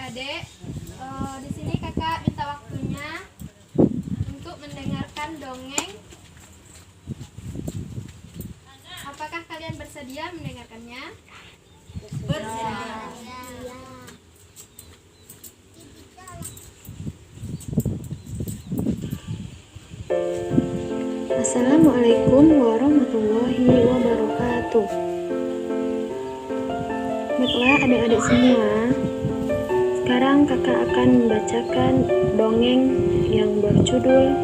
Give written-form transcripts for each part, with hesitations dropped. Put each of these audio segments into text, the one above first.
adik-adik, di sini kakak minta waktunya untuk mendengarkan dongeng. Apakah kalian bersedia mendengarkannya? Bersedia. Assalamualaikum warahmatullahi wabarakatuh. Baiklah adik-adik semua, sekarang kakak akan membacakan dongeng yang berjudul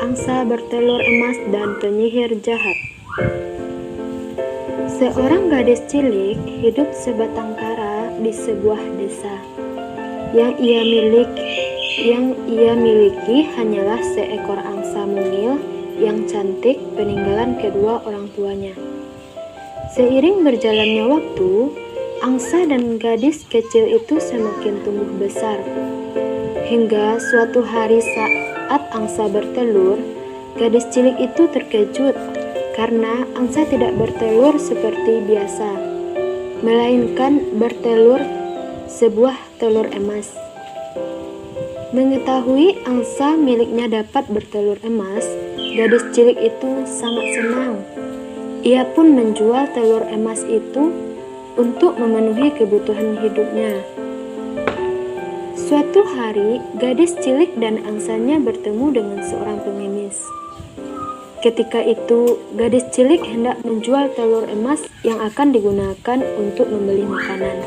Angsa Bertelur Emas dan Penyihir Jahat. Seorang gadis cilik hidup sebatang kara di sebuah desa. Yang ia miliki hanyalah seekor angsa mungil yang cantik peninggalan kedua orang tuanya. Seiring berjalannya waktu, angsa dan gadis kecil itu semakin tumbuh besar. Hingga suatu hari saat angsa bertelur, gadis cilik itu terkejut karena angsa tidak bertelur seperti biasa, melainkan bertelur sebuah telur emas. Mengetahui angsa miliknya dapat bertelur emas, gadis cilik itu sangat senang. Ia pun menjual telur emas itu untuk memenuhi kebutuhan hidupnya. Suatu hari, gadis cilik dan angsanya bertemu dengan seorang pengemis. Ketika itu, gadis cilik hendak menjual telur emas yang akan digunakan untuk membeli makanan.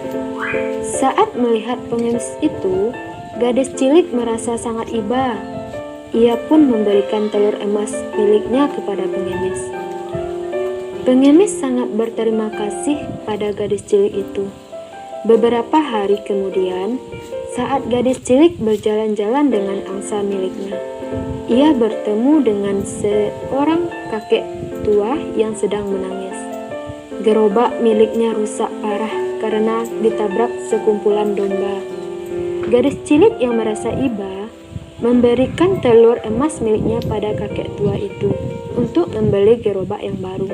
Saat melihat pengemis itu, gadis cilik merasa sangat iba. Ia pun memberikan telur emas miliknya kepada pengemis. Pengemis sangat berterima kasih pada gadis cilik itu. Beberapa hari kemudian, saat gadis cilik berjalan-jalan dengan angsa miliknya, ia bertemu dengan seorang kakek tua yang sedang menangis. Gerobak miliknya rusak parah karena ditabrak sekumpulan domba. Gadis cilik yang merasa iba memberikan telur emas miliknya pada kakek tua itu untuk membeli gerobak yang baru.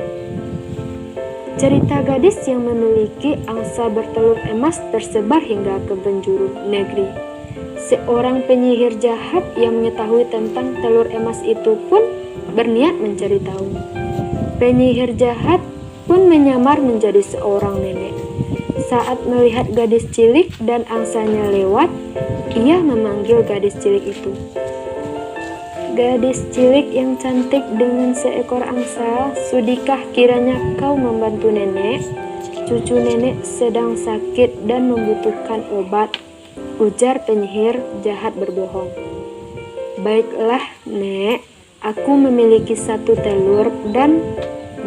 Cerita gadis yang memiliki angsa bertelur emas tersebar hingga ke penjuru negeri. Seorang penyihir jahat yang mengetahui tentang telur emas itu pun berniat mencari tahu. Penyihir jahat pun menyamar menjadi seorang nenek. Saat melihat gadis cilik dan angsanya lewat, ia memanggil gadis cilik itu. "Gadis cilik yang cantik dengan seekor angsa, sudikah kiranya kau membantu nenek? Cucu nenek sedang sakit dan membutuhkan obat," ujar penyihir jahat berbohong. "Baiklah, Nek, aku memiliki satu telur dan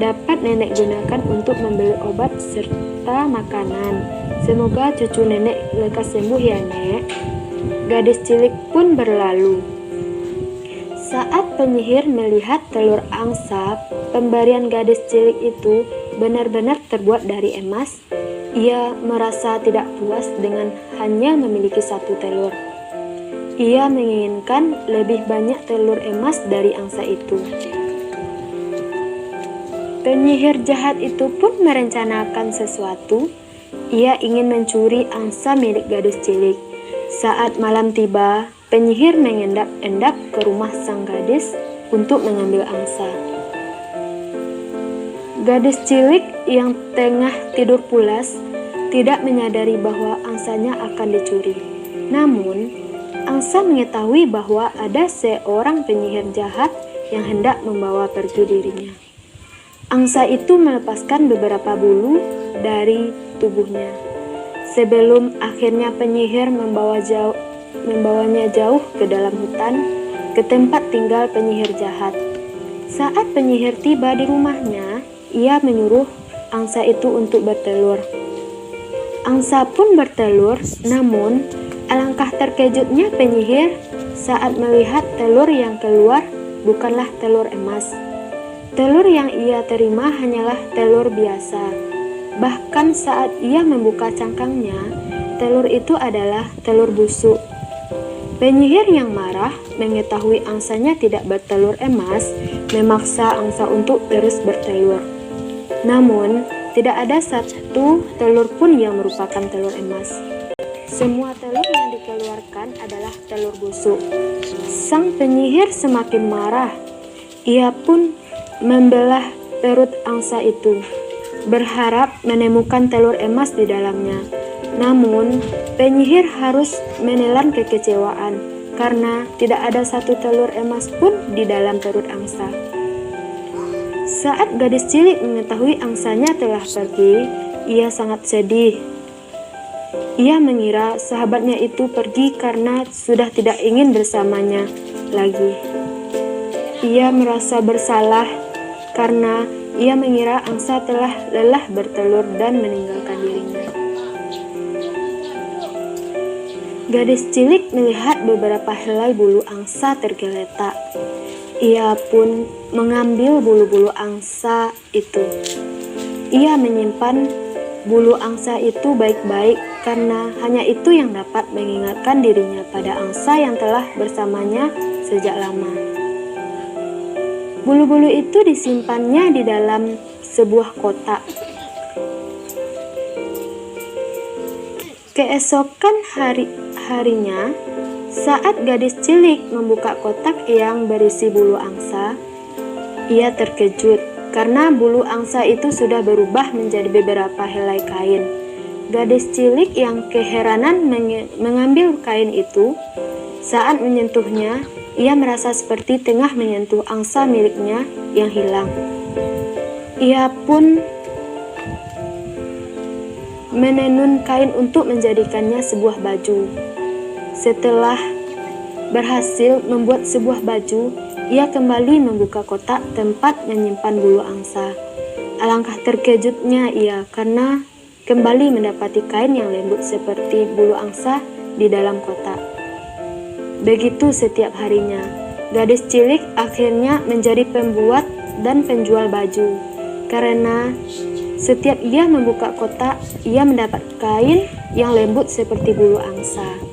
dapat nenek gunakan untuk membeli obat serta makanan. Semoga cucu nenek lekas sembuh ya, Nek." Gadis cilik pun berlalu. Saat penyihir melihat telur angsa, pemberian gadis cilik itu benar-benar terbuat dari emas, ia merasa tidak puas dengan hanya memiliki satu telur. Ia menginginkan lebih banyak telur emas dari angsa itu. Penyihir jahat itu pun merencanakan sesuatu. Ia ingin mencuri angsa milik gadis cilik. Saat malam tiba, penyihir mengendap-endap ke rumah sang gadis untuk mengambil angsa. Gadis cilik yang tengah tidur pulas tidak menyadari bahwa angsanya akan dicuri. Namun, angsa mengetahui bahwa ada seorang penyihir jahat yang hendak membawa pergi dirinya. Angsa itu melepaskan beberapa bulu dari tubuhnya. Sebelum akhirnya penyihir membawanya jauh ke dalam hutan, ke tempat tinggal penyihir jahat. Saat penyihir tiba di rumahnya, ia menyuruh angsa itu untuk bertelur. Angsa pun bertelur, namun alangkah terkejutnya penyihir saat melihat telur yang keluar bukanlah telur emas. Telur yang ia terima hanyalah telur biasa. Bahkan saat ia membuka cangkangnya, telur itu adalah telur busuk. Penyihir yang marah mengetahui angsanya tidak bertelur emas, memaksa angsa untuk terus bertelur. Namun, tidak ada satu telur pun yang merupakan telur emas. Semua telur yang dikeluarkan adalah telur busuk. Sang penyihir semakin marah. Ia pun membelah perut angsa itu, berharap menemukan telur emas di dalamnya. Namun, penyihir harus menelan kekecewaan karena tidak ada satu telur emas pun di dalam perut angsa. Saat gadis cilik mengetahui angsanya telah pergi, ia sangat sedih. Ia mengira sahabatnya itu pergi karena sudah tidak ingin bersamanya lagi. Ia merasa bersalah karena ia mengira angsa telah lelah bertelur dan meninggalkan dirinya. Gadis cilik melihat beberapa helai bulu angsa tergeletak. Ia pun mengambil bulu-bulu angsa itu. Ia menyimpan bulu angsa itu baik-baik karena hanya itu yang dapat mengingatkan dirinya pada angsa yang telah bersamanya sejak lama. Bulu-bulu itu disimpannya di dalam sebuah kotak. Keesokan harinya, saat gadis cilik membuka kotak yang berisi bulu angsa, ia terkejut karena bulu angsa itu sudah berubah menjadi beberapa helai kain. Gadis cilik yang keheranan mengambil kain itu. Saat menyentuhnya, ia merasa seperti tengah menyentuh angsa miliknya yang hilang. Ia pun menenun kain untuk menjadikannya sebuah baju. Setelah berhasil membuat sebuah baju, ia kembali membuka kotak tempat menyimpan bulu angsa. Alangkah terkejutnya ia karena kembali mendapati kain yang lembut seperti bulu angsa di dalam kotak. Begitu setiap harinya, gadis cilik akhirnya menjadi pembuat dan penjual baju. Karena setiap ia membuka kotak, ia mendapat kain yang lembut seperti bulu angsa.